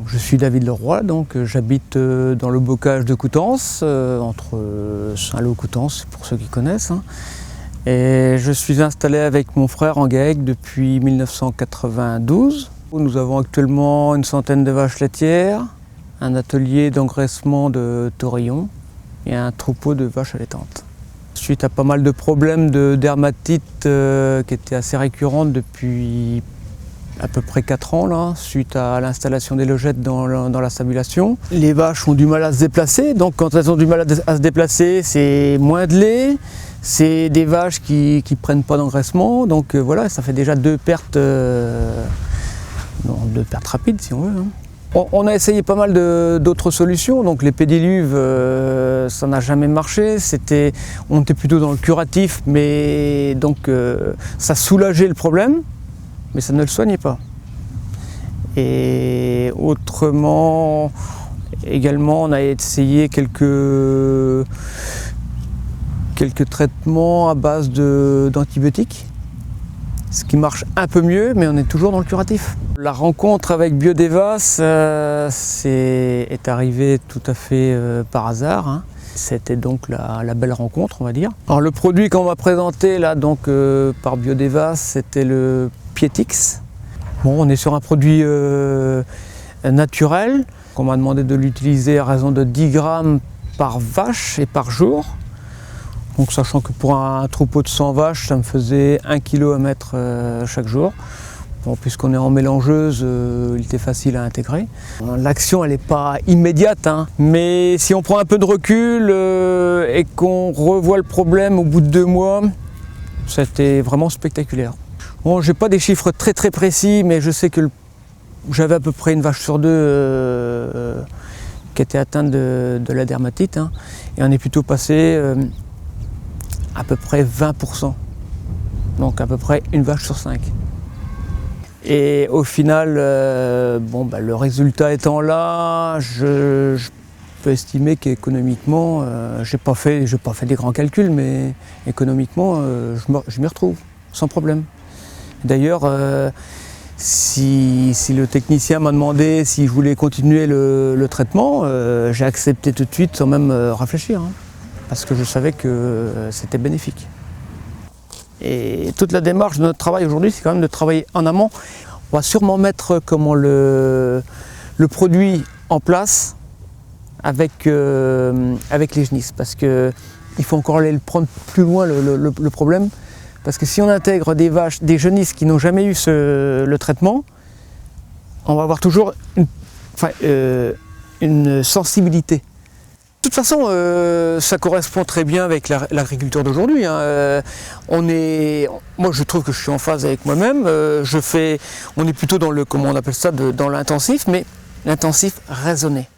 Je suis David Leroy, donc j'habite dans le bocage de Coutances, entre Saint-Lô-Coutances pour ceux qui connaissent. Et je suis installé avec mon frère en GAEC depuis 1992. Nous avons actuellement une centaine de vaches laitières, un atelier d'engraissement de taurillons et un troupeau de vaches allaitantes. Suite à pas mal de problèmes de dermatite qui étaient assez récurrentes depuis à peu près 4 ans, là, suite à l'installation des logettes dans la stabulation. Les vaches ont du mal à se déplacer, donc quand elles ont du mal à se déplacer, c'est moins de lait, c'est des vaches qui ne prennent pas d'engraissement, donc voilà, ça fait déjà deux pertes rapides si on veut. On a essayé pas mal d'autres solutions, donc les pédiluves, ça n'a jamais marché. On était plutôt dans le curatif, mais donc ça soulageait le problème, mais ça ne le soignait pas. Et autrement, également, on a essayé quelques traitements à base d'antibiotiques, ce qui marche un peu mieux, mais on est toujours dans le curatif. La rencontre avec Biodevas est arrivée tout à fait par hasard. C'était donc la belle rencontre, on va dire. Alors le produit qu'on m'a présenté là, donc, par Biodevas, c'était le Pietix. Bon, on est sur un produit naturel. On m'a demandé de l'utiliser à raison de 10 grammes par vache et par jour. Donc, sachant que pour un troupeau de 100 vaches, ça me faisait 1 kg à mettre chaque jour. Bon, puisqu'on est en mélangeuse, il était facile à intégrer. L'action, elle n'est pas immédiate, mais si on prend un peu de recul et qu'on revoit le problème au bout de 2 mois, c'était vraiment spectaculaire. Bon, j'ai pas des chiffres très précis, mais je sais que j'avais à peu près une vache sur 2 qui était atteinte de la dermatite, et on est plutôt passé à peu près 20%, donc à peu près une vache sur 5. Et au final, le résultat étant là, je peux estimer qu'économiquement, j'ai pas fait des grands calculs, mais économiquement, je m'y retrouve sans problème. D'ailleurs, si le technicien m'a demandé si je voulais continuer le traitement, j'ai accepté tout de suite sans même réfléchir, parce que je savais que c'était bénéfique. Et toute la démarche de notre travail aujourd'hui, c'est quand même de travailler en amont. On va sûrement mettre le produit en place avec les genisses, parce qu'il faut encore aller le prendre plus loin le problème. Parce que si on intègre des genisses qui n'ont jamais eu le traitement, on va avoir toujours une sensibilité. De toute façon, ça correspond très bien avec l'agriculture d'aujourd'hui. Moi, je trouve que je suis en phase avec moi-même. On est plutôt dans dans l'intensif, mais l'intensif raisonné.